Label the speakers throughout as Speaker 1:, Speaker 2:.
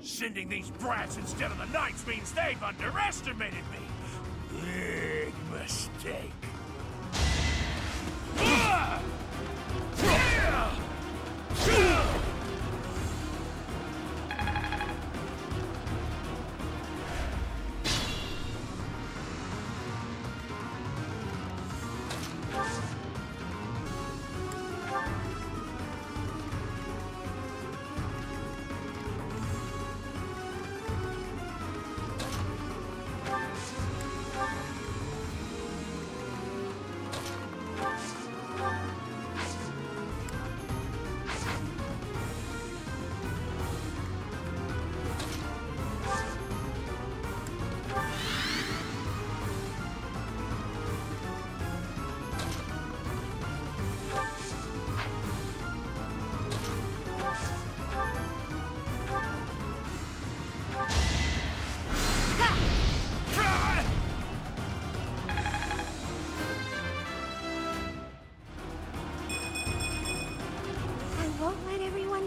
Speaker 1: Sending these brats instead of the knights means they've underestimated me. Big mistake.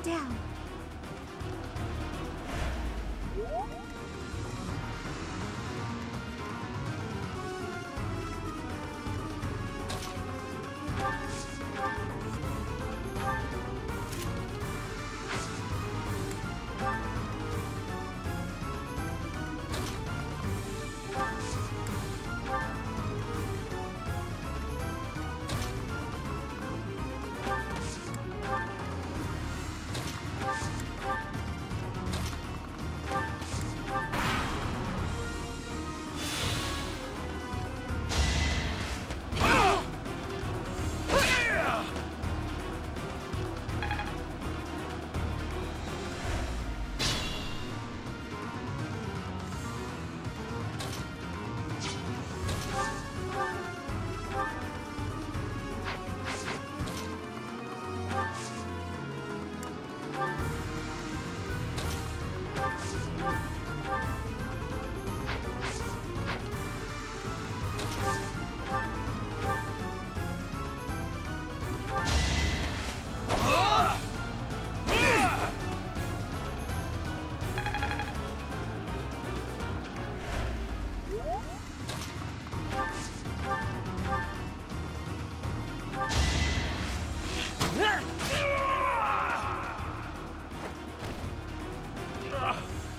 Speaker 2: Down.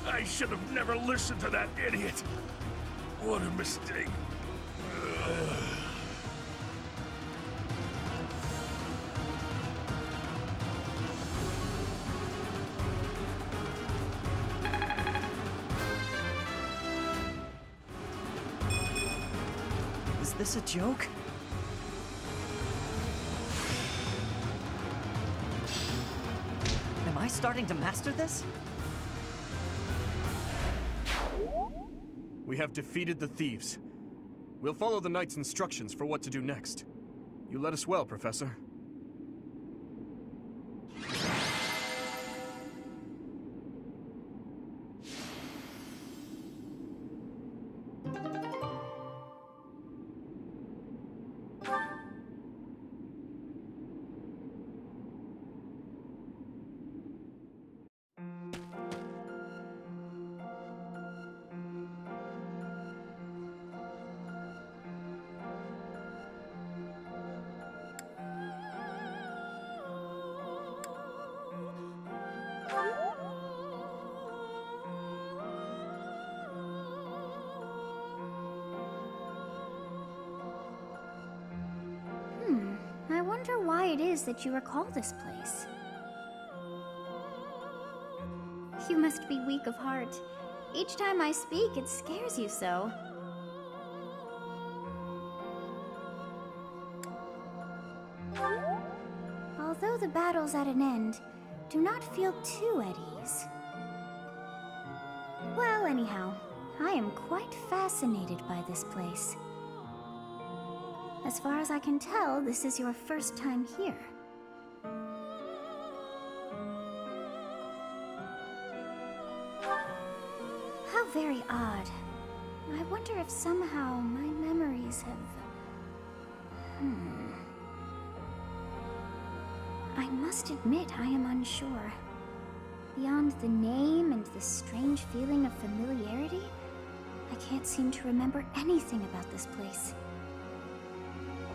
Speaker 1: I should have never listened to that idiot. What a mistake.
Speaker 3: Is this a joke? Am I starting to master this?
Speaker 4: We have defeated the thieves. We'll follow the knight's instructions for what to do next. You led us well, Professor.
Speaker 2: I wonder why it is that you recall this place. You must be weak of heart. Each time I speak, it scares you so. Although the battle's at an end, do not feel too at ease. Well, anyhow, I am quite fascinated by this place. As far as I can tell, this is your first time here. How very odd. I wonder if somehow my memories have... I must admit I am unsure. Beyond the name and the strange feeling of familiarity, I can't seem to remember anything about this place.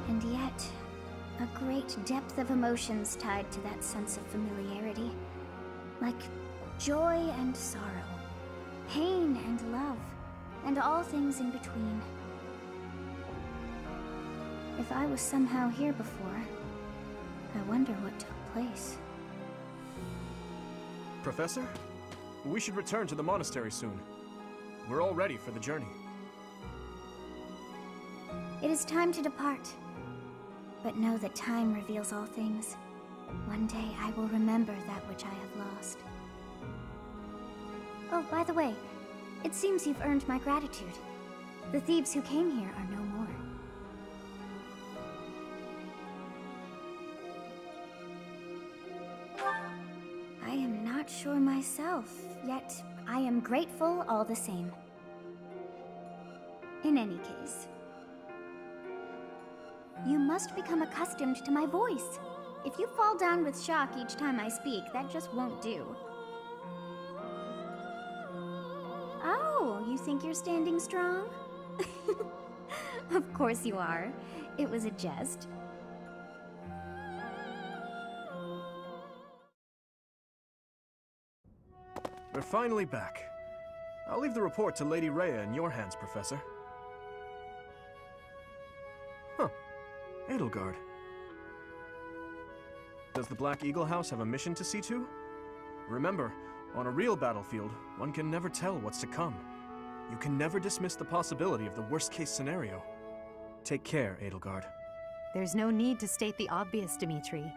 Speaker 2: And yet, a great depth of emotions tied to that sense of familiarity. Like joy and sorrow, pain and love, and all things in between. If I was somehow here before, I wonder what took place.
Speaker 4: Professor? We should return to the monastery soon. We're all ready for the journey.
Speaker 2: It is time to depart. But know that time reveals all things. One day I will remember that which I have lost. Oh, by the way, it seems you've earned my gratitude. The thieves who came here are no more. I am not sure myself, yet I am grateful all the same. In any case, you must become accustomed to my voice. If you fall down with shock each time I speak, that just won't do. Oh, you think you're standing strong? Of course you are. It was a jest.
Speaker 4: We're finally back. I'll leave the report to Lady Rhea in your hands, Professor. Huh. Edelgard. Does the Black Eagle House have a mission to see to? Remember, on a real battlefield, one can never tell what's to come. You can never dismiss the possibility of the worst-case scenario. Take care, Edelgard.
Speaker 5: There's no need to state the obvious, Dimitri.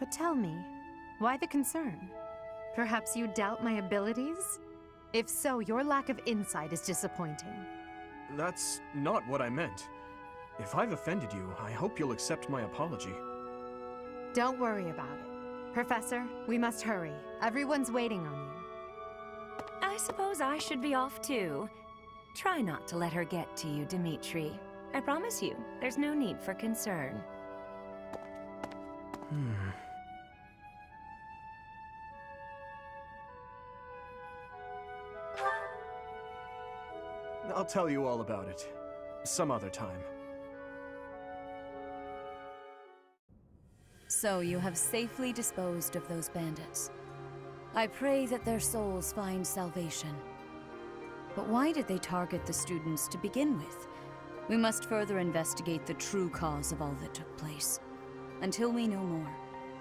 Speaker 5: But tell me, why the concern? Perhaps you doubt my abilities? If so, your lack of insight is disappointing.
Speaker 4: That's not what I meant. If I've offended you, I hope you'll accept my apology.
Speaker 5: Don't worry about it. Professor, we must hurry. Everyone's waiting on you.
Speaker 6: I suppose I should be off too. Try not to let her get to you, Dimitri. I promise you, there's no need for concern.
Speaker 4: I'll tell you all about it. Some other time.
Speaker 7: So you have safely disposed of those bandits. I pray that their souls find salvation. But why did they target the students to begin with? We must further investigate the true cause of all that took place. Until we know more,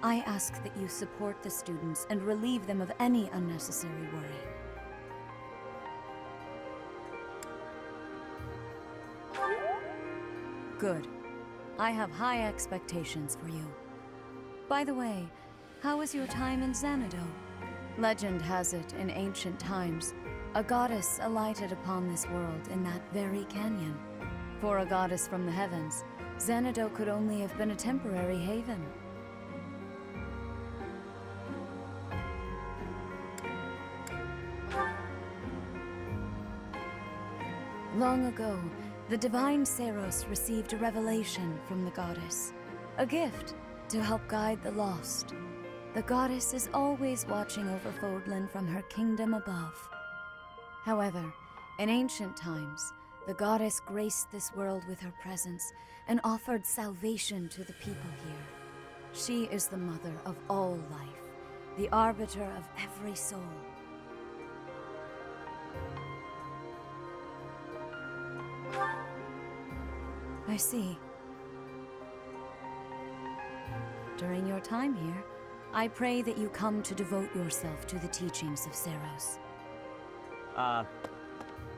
Speaker 7: I ask that you support the students and relieve them of any unnecessary worry. Good. I have high expectations for you. By the way, how was your time in Xanadu? Legend has it, in ancient times, a goddess alighted upon this world in that very canyon. For a goddess from the heavens, Xanadu could only have been a temporary haven. Long ago, the divine Seiros received a revelation from the goddess, a gift to help guide the lost. The goddess is always watching over Fodlan from her kingdom above. However, in ancient times, the goddess graced this world with her presence and offered salvation to the people here. She is the mother of all life, the arbiter of every soul. I see. During your time here, I pray that you come to devote yourself to the teachings of Seiros.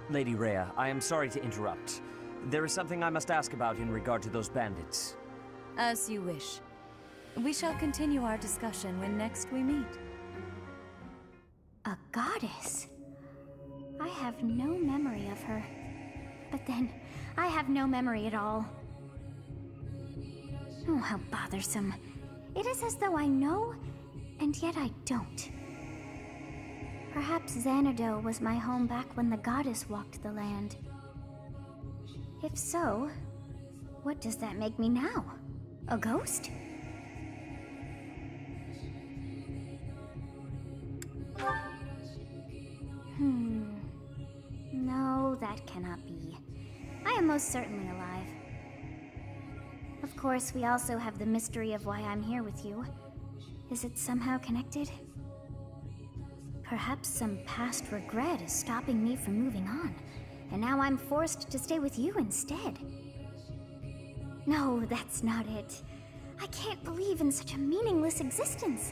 Speaker 3: Lady Rhea, I am sorry to interrupt. There is something I must ask about in regard to those bandits.
Speaker 7: As you wish. We shall continue our discussion when next we meet.
Speaker 2: A goddess? I have no memory of her. But then, I have no memory at all. Oh, how bothersome. It is as though I know, and yet I don't. Perhaps Xanadu was my home back when the goddess walked the land. If so, what does that make me now? A ghost? No, that cannot be. I am most certainly alive. Of course, we also have the mystery of why I'm here with you. Is it somehow connected? Perhaps some past regret is stopping me from moving on, and now I'm forced to stay with you instead. No, that's not it. I can't believe in such a meaningless existence.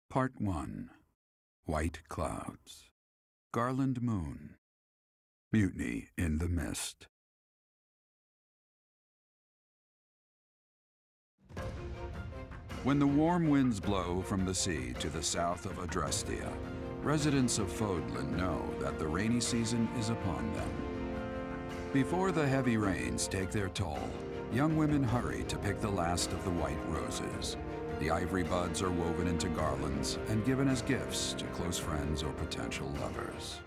Speaker 8: Part 1. White Clouds. Garland Moon. Mutiny in the Mist. When the warm winds blow from the sea to the south of Adrestia, residents of Fodlan know that the rainy season is upon them. Before the heavy rains take their toll, young women hurry to pick the last of the white roses. The ivory buds are woven into garlands and given as gifts to close friends or potential lovers.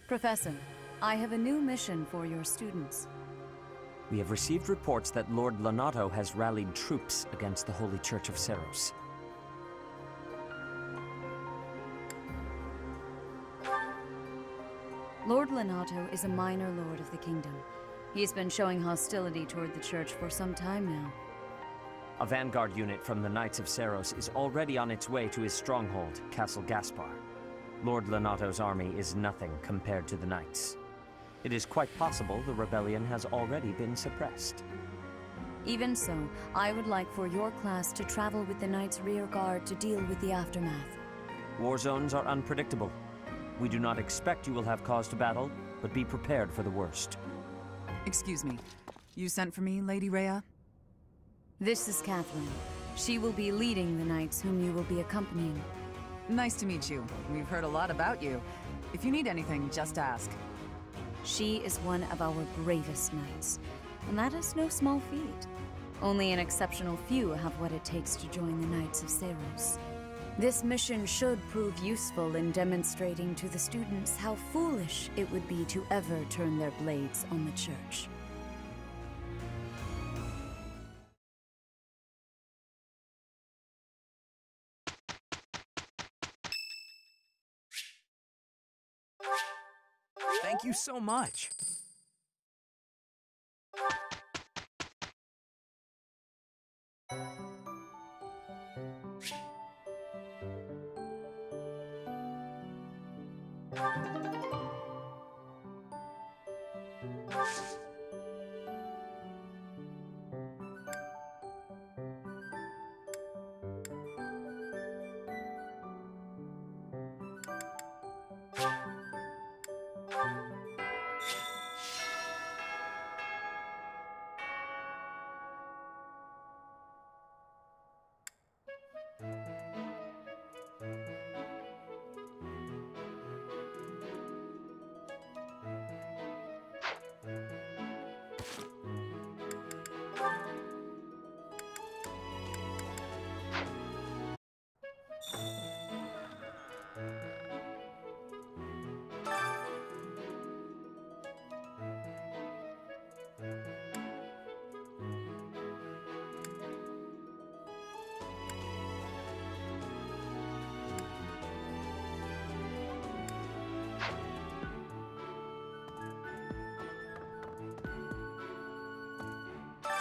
Speaker 7: Professor, I have a new mission for your students.
Speaker 3: We have received reports that Lord Lonato has rallied troops against the Holy Church of Seros.
Speaker 7: Lord Lonato is a minor lord of the kingdom. He's been showing hostility toward the church for some time now.
Speaker 3: A vanguard unit from the Knights of Seros is already on its way to his stronghold, Castle Gaspar. Lord Lonato's army is nothing compared to the Knights. It is quite possible the rebellion has already been suppressed.
Speaker 7: Even so, I would like for your class to travel with the Knights' rear guard to deal with the aftermath.
Speaker 3: War zones are unpredictable. We do not expect you will have cause to battle, but be prepared for the worst.
Speaker 9: Excuse me. You sent for me, Lady Rhea?
Speaker 7: This is Catherine. She will be leading the Knights whom you will be accompanying.
Speaker 9: Nice to meet you. We've heard a lot about you. If you need anything, just ask.
Speaker 7: She is one of our bravest Knights, and that is no small feat. Only an exceptional few have what it takes to join the Knights of Seros. This mission should prove useful in demonstrating to the students how foolish it would be to ever turn their blades on the Church.
Speaker 1: Thank you so much.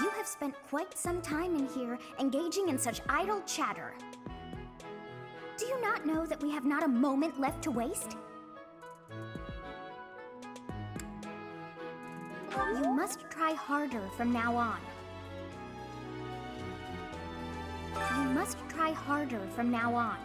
Speaker 2: You have spent quite some time in here, engaging in such idle chatter. Do you not know that we have not a moment left to waste? You must try harder from now on. You must try harder from now on.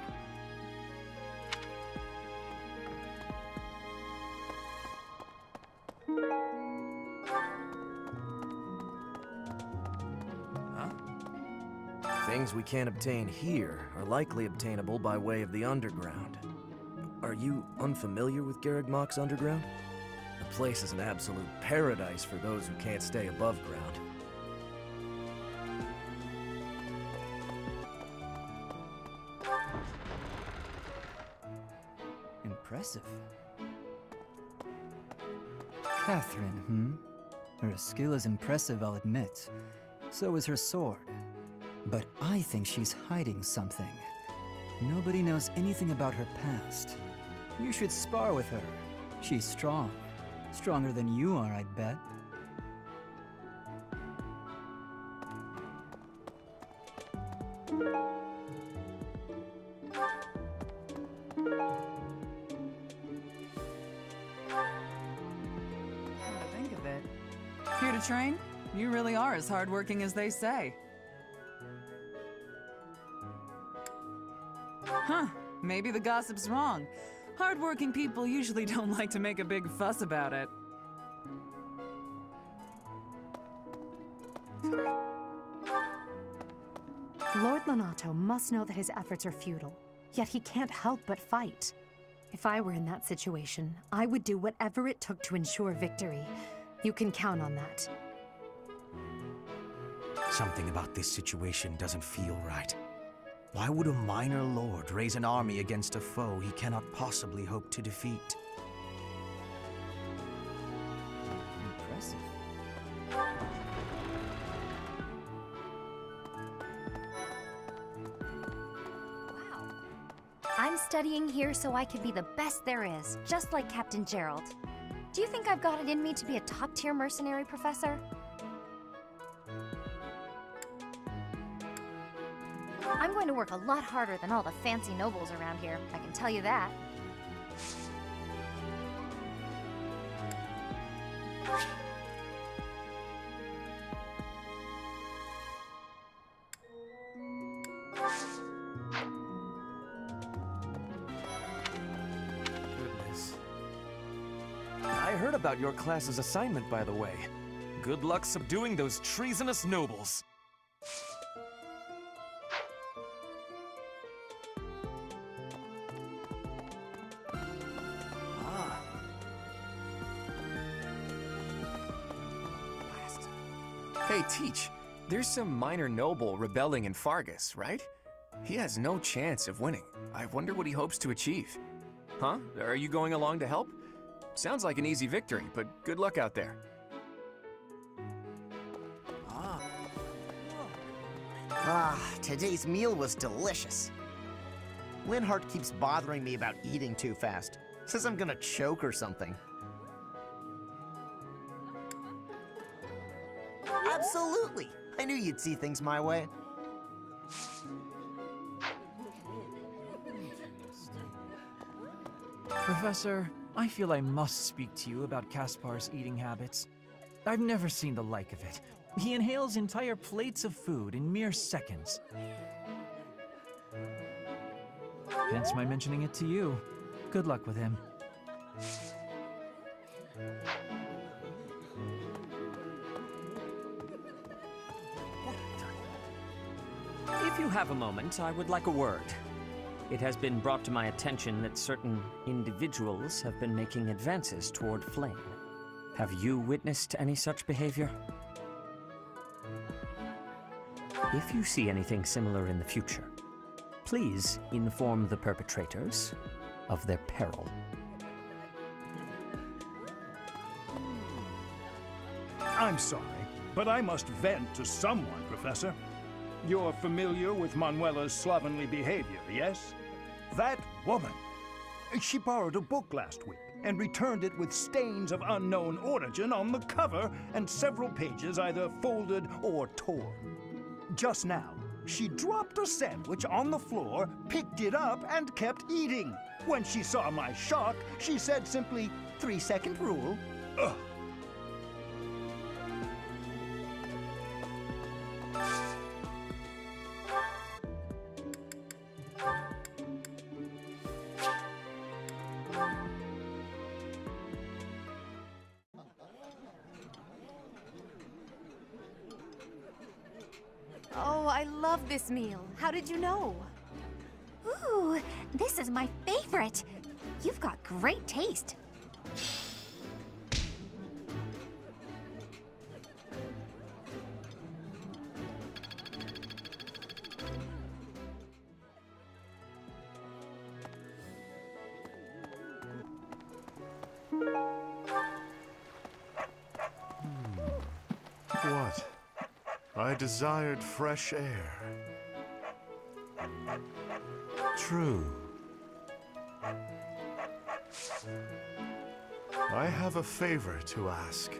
Speaker 10: Things we can't obtain here are likely obtainable by way of the underground. Are you unfamiliar with Garrag underground? The place is an absolute paradise for those who can't stay above ground.
Speaker 11: Impressive. Catherine, Her skill is impressive, I'll admit. So is her sword. But I think she's hiding something. Nobody knows anything about her past. You should spar with her. She's strong. Stronger than you are, I'd bet.
Speaker 9: Think of it. Here to train? You really are as hardworking as they say. Huh, maybe the gossip's wrong. Hardworking people usually don't like to make a big fuss about it.
Speaker 5: Lord Lonato must know that his efforts are futile, yet he can't help but fight. If I were in that situation, I would do whatever it took to ensure victory. You can count on that.
Speaker 1: Something about this situation doesn't feel right. Why would a minor lord raise an army against a foe he cannot possibly hope to defeat?
Speaker 11: Impressive.
Speaker 2: Wow. I'm studying here so I can be the best there is, just like Captain Gerald. Do you think I've got it in me to be a top-tier mercenary, Professor? I'm going to work a lot harder than all the fancy nobles around here, I can tell you that.
Speaker 10: Goodness. I heard about your class's assignment, by the way. Good luck subduing those treasonous nobles.
Speaker 12: Hey, Teach, there's some minor noble rebelling in Fargus, right? He has no chance of winning. I wonder what he hopes to achieve. Huh? Are you going along to help? Sounds like an easy victory, but good luck out there.
Speaker 13: Today's meal was delicious. Linhart keeps bothering me about eating too fast. Says I'm gonna choke or something. Absolutely! I knew you'd see things my way.
Speaker 14: Professor, I feel I must speak to you about Kaspar's eating habits. I've never seen the like of it. He inhales entire plates of food in mere seconds. Hence my mentioning it to you. Good luck with him.
Speaker 3: If you have a moment, I would like a word. It has been brought to my attention that certain individuals have been making advances toward Flame. Have you witnessed any such behavior? If you see anything similar in the future, please inform the perpetrators of their peril.
Speaker 1: I'm sorry, but I must vent to someone, Professor. You're familiar with Manuela's slovenly behavior, yes? That woman! She borrowed a book last week and returned it with stains of unknown origin on the cover and several pages either folded or torn. Just now, she dropped a sandwich on the floor, picked it up, and kept eating. When she saw my shock, she said simply, 3-second rule. Ugh.
Speaker 5: Oh, I love this meal. How did you know?
Speaker 2: Ooh, this is my favorite. You've got great taste.
Speaker 15: What? I desired fresh air. True. I have a favor to ask.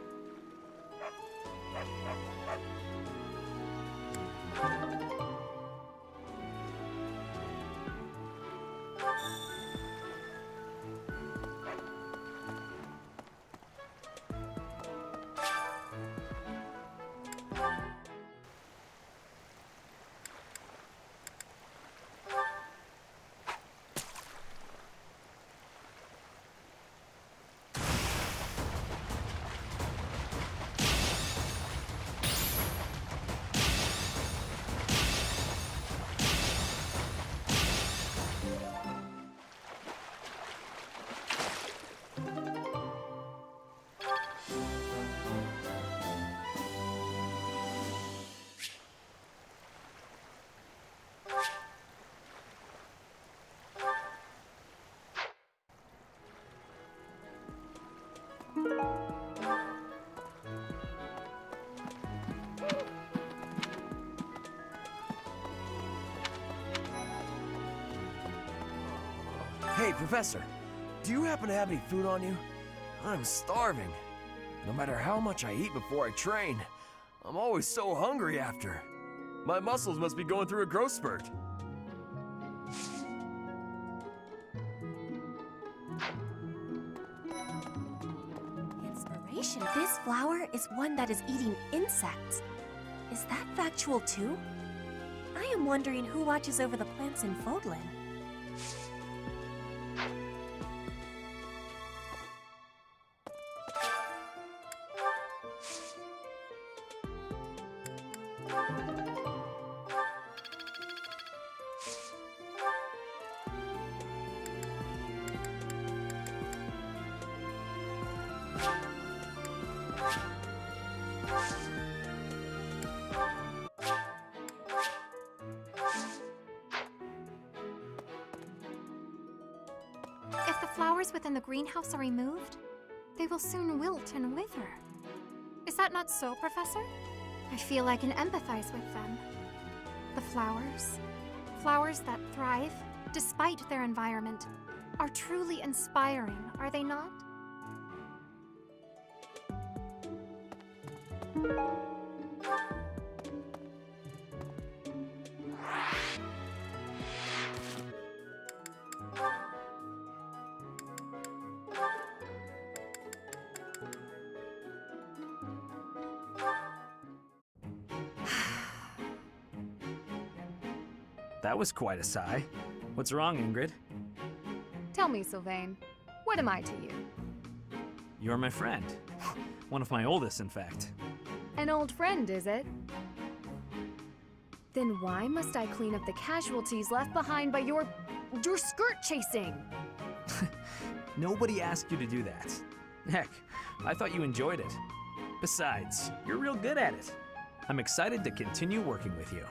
Speaker 10: Hey, Professor, do you happen to have any food on you? I'm starving. No matter how much I eat before I train, I'm always so hungry after. My muscles must be going through a growth spurt.
Speaker 16: Inspiration. This flower is one that is eating insects. Is that factual too? I am wondering who watches over the plants in Fodlan.
Speaker 2: If the flowers within the greenhouse are removed, they will soon wilt and wither. Is that not so, Professor? I feel I can empathize with them. The flowers that thrive, despite their environment, are truly inspiring, are they not?
Speaker 3: That was quite a sigh. What's wrong, Ingrid?
Speaker 5: Tell me, Sylvain, what am I to you?
Speaker 3: You're my friend. One of my oldest, in fact.
Speaker 5: An old friend, is it? Then why must I clean up the casualties left behind by your skirt chasing?
Speaker 3: Nobody asked you to do that. Heck, I thought you enjoyed it. Besides, you're real good at it. I'm excited to continue working with you.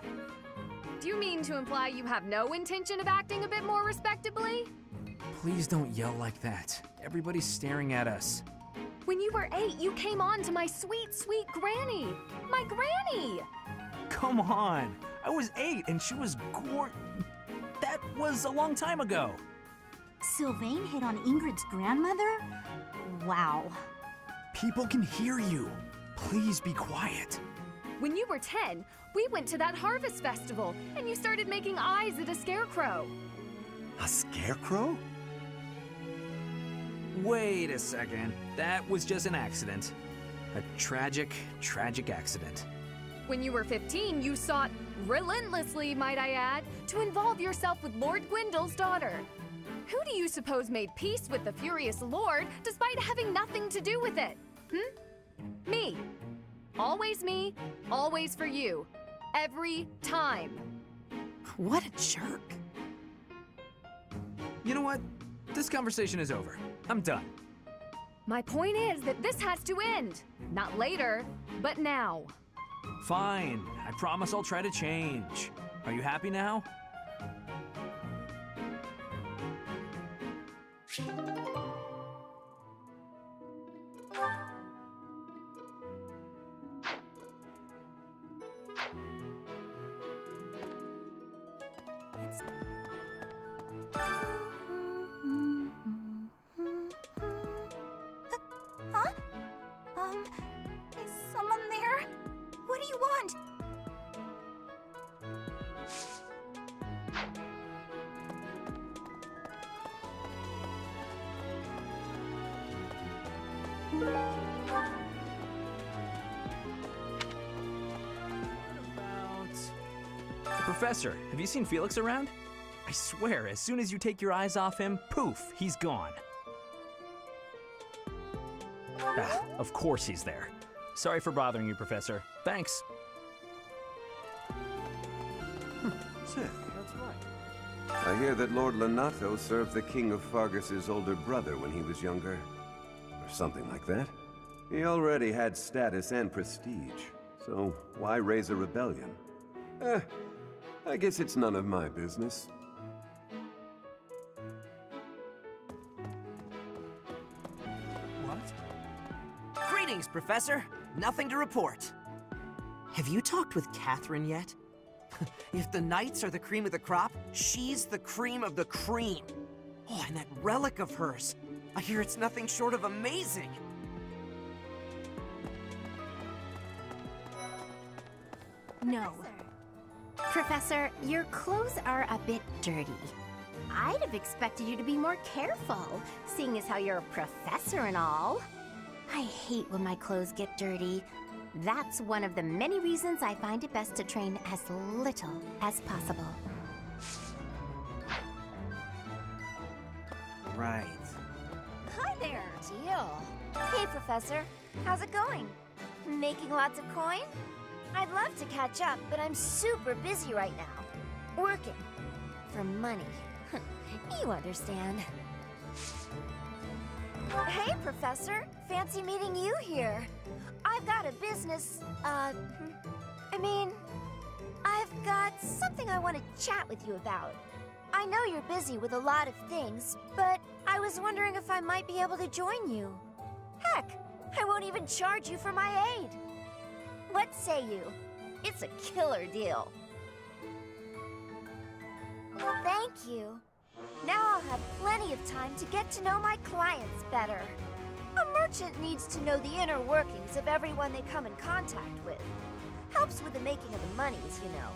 Speaker 5: Do you mean to imply you have no intention of acting a bit more respectably?
Speaker 3: Please don't yell like that. Everybody's staring at us.
Speaker 5: When you were 8, you came on to my sweet, sweet granny. My granny!
Speaker 3: Come on. I was 8 and she was That was a long time ago.
Speaker 17: Sylvain hit on Ingrid's grandmother? Wow.
Speaker 3: People can hear you. Please be quiet.
Speaker 5: When you were 10, we went to that harvest festival, and you started making eyes at a scarecrow.
Speaker 10: A scarecrow?
Speaker 3: Wait a second. That was just an accident. A tragic, tragic accident.
Speaker 5: When you were 15, you sought, relentlessly might I add, to involve yourself with Lord Gwendol's daughter. Who do you suppose made peace with the furious Lord despite having nothing to do with it? Me. Always me, always for you. Every time.
Speaker 14: What a jerk. You know what? This conversation is over. I'm done.
Speaker 5: My point is that this has to end. Not later, but now.
Speaker 14: Fine. I promise I'll try to change. Are you happy now?
Speaker 17: Huh? Is someone there? What do you want?
Speaker 14: Professor, have you seen Felix around? I swear, as soon as you take your eyes off him, poof, he's gone. Ah, of course he's there. Sorry for bothering you, Professor. Thanks.
Speaker 18: Say, that's right. I hear that Lord Lonato served the King of Fargus's older brother when he was younger. Or something like that. He already had status and prestige, so why raise a rebellion? I guess it's none of my business.
Speaker 10: What? Greetings, Professor. Nothing to report. Have you talked with Catherine yet? If the Knights are the cream of the crop, she's the cream of the cream. Oh, and that relic of hers. I hear it's nothing short of amazing.
Speaker 16: No. Professor, your clothes are a bit dirty. I'd have expected you to be more careful, seeing as how you're a professor and all. I hate when my clothes get dirty. That's one of the many reasons I find it best to train as little as possible.
Speaker 10: Right.
Speaker 2: Hi there. Deal. Hey, Professor. How's it going? Making lots of coin? I'd love to catch up, but I'm super busy right now. Working. For money. You understand. Hey, Professor. Fancy meeting you here. I've got a business, I've got something I want to chat with you about. I know you're busy with a lot of things, but I was wondering if I might be able to join you. Heck, I won't even charge you for my aid. What say you? It's a killer deal. Thank you. Now I'll have plenty of time to get to know my clients better. A merchant needs to know the inner workings of everyone they come in contact with. Helps with the making of the monies, you know.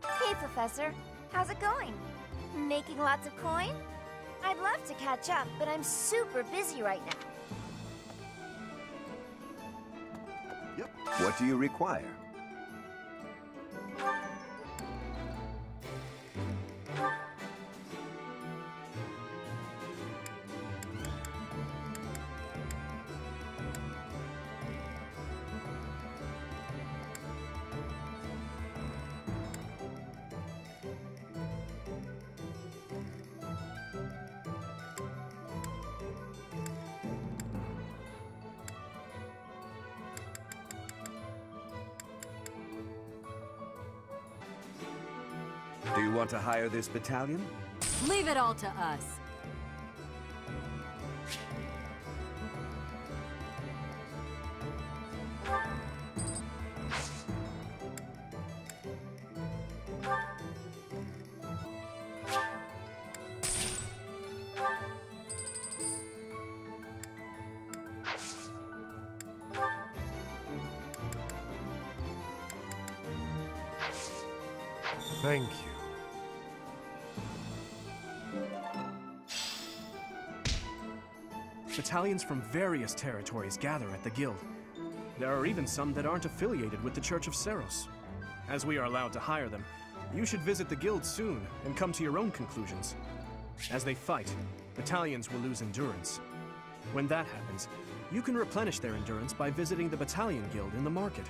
Speaker 2: Hey, Professor. How's it going? Making lots of coin? I'd love to catch up, but I'm super busy right now.
Speaker 18: Yep. What do you require? Do you want to hire this battalion?
Speaker 19: Leave it all to us.
Speaker 15: Thank you.
Speaker 4: Battalions from various territories gather at the guild. There are even some that aren't affiliated with the Church of Seiros. As we are allowed to hire them, you should visit the guild soon and come to your own conclusions. As they fight, battalions will lose endurance. When that happens, you can replenish their endurance by visiting the battalion guild in the market.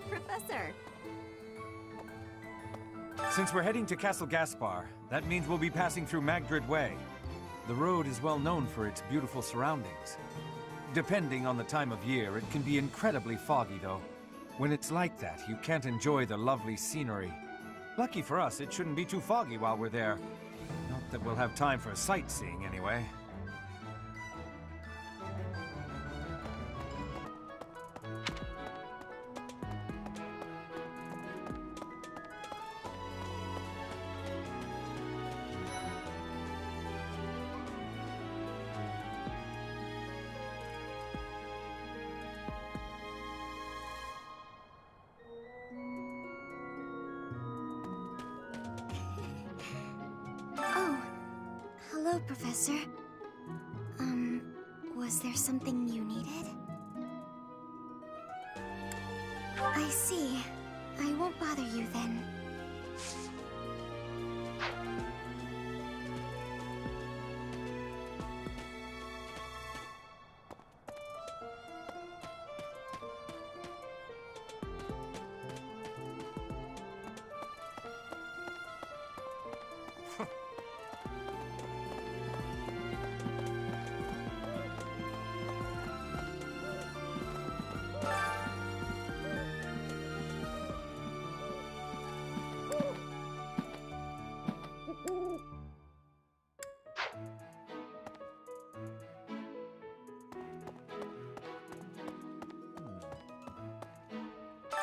Speaker 17: Professor!
Speaker 20: Since we're heading to Castle Gaspar, that means we'll be passing through Magdred Way. The road is well known for its beautiful surroundings. Depending on the time of year, it can be incredibly foggy, though. When it's like that, you can't enjoy the lovely scenery. Lucky for us, it shouldn't be too foggy while we're there. Not that we'll have time for sightseeing, anyway.
Speaker 2: Oh, hello, Professor. Was there something you needed? I see. I won't bother you then.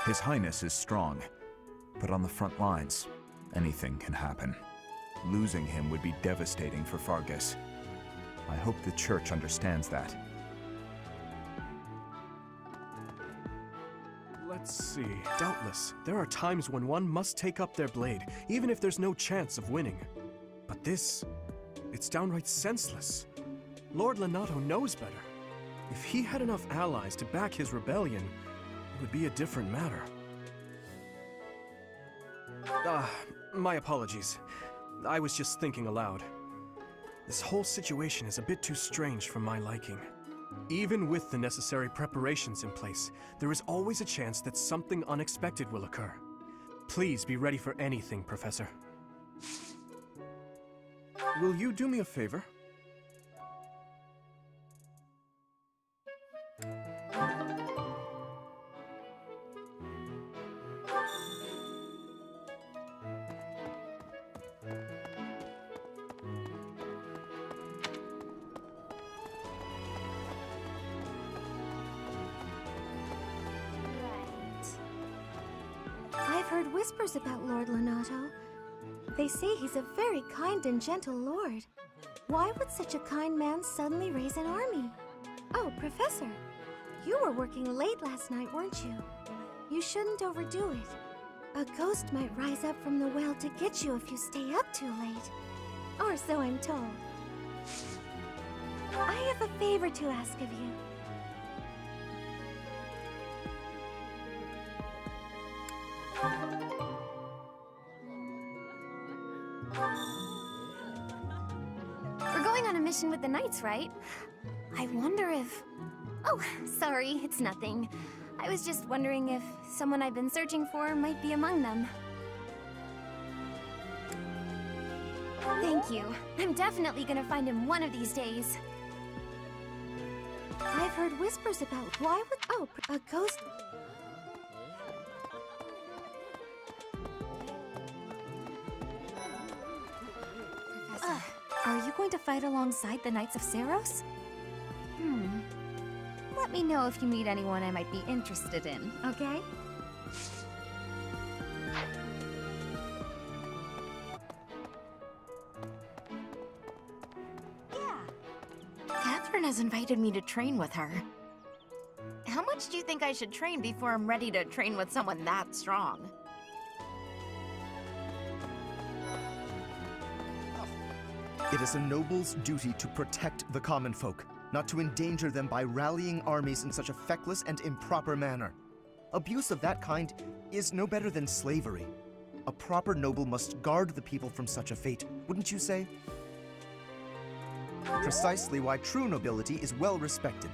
Speaker 21: His Highness is strong, but on the front lines, anything can happen. Losing him would be devastating for Fargus. I hope the Church understands that.
Speaker 4: Let's see. Doubtless, there are times when one must take up their blade, even if there's no chance of winning. But this, it's downright senseless. Lord Lonato knows better. If he had enough allies to back his rebellion, it would be a different matter. My apologies. I was just thinking aloud. This whole situation is a bit too strange for my liking. Even with the necessary preparations in place, there is always a chance that something unexpected will occur. Please be ready for anything, Professor. Will you do me a favor?
Speaker 22: I've heard whispers about Lord Lonato. They say he's a very kind and gentle lord. Why would such a kind man suddenly raise an army? Oh, Professor, you were working late last night, weren't you? You shouldn't overdo it. A ghost might rise up from the well to get you if you stay up too late. Or so I'm told. I have a favor to ask of you.
Speaker 2: We're going on a mission with the Knights, right? I wonder if... Oh, sorry, it's nothing. I was just wondering if someone I've been searching for might be among them. Thank you. I'm definitely gonna find him one of these days.
Speaker 22: I've heard whispers about why would... Oh, a ghost...
Speaker 2: Professor, are you going to fight alongside the Knights of Seiros? Let me know if you meet anyone I might be interested in, okay?
Speaker 23: Catherine has invited me to train with her.
Speaker 6: How much do you think I should train before I'm ready to train with someone that strong?
Speaker 8: It is a noble's duty to protect the common folk, not to endanger them by rallying armies in such a feckless and improper manner. Abuse of that kind is no better than slavery. A proper noble must guard the people from such a fate, wouldn't you say? Precisely why true nobility is well respected.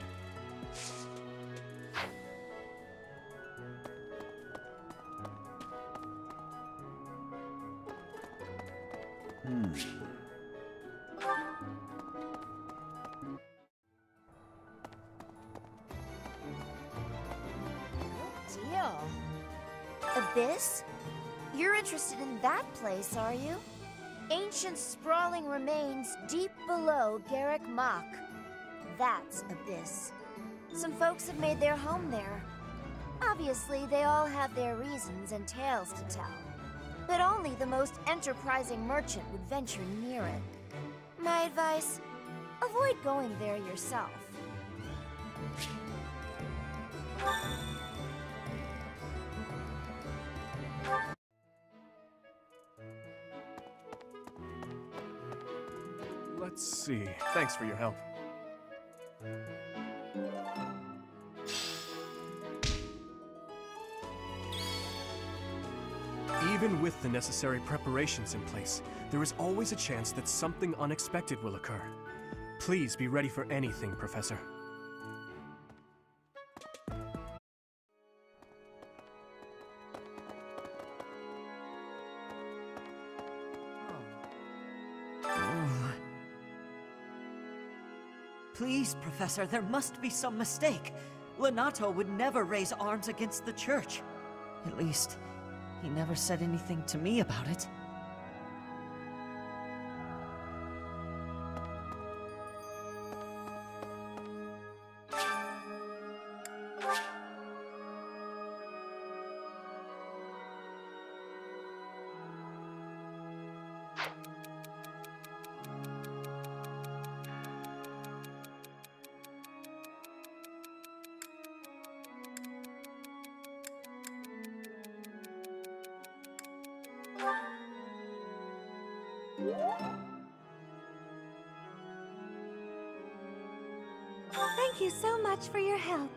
Speaker 16: Deal. Abyss? You're interested in that place, are you? Ancient sprawling remains deep below Garrag Mach. That's Abyss. Some folks have made their home there. Obviously, they all have their reasons and tales to tell. But only the most enterprising merchant would venture near it. My advice, avoid going there yourself.
Speaker 4: Let's see. Thanks for your help. Even with the necessary preparations in place, there is always a chance that something unexpected will occur. Please be ready for anything, Professor.
Speaker 23: Please, Professor, there must be some mistake. Lonato would never raise arms against the Church. At least, he never said anything to me about it.
Speaker 22: Thank you so much for your help.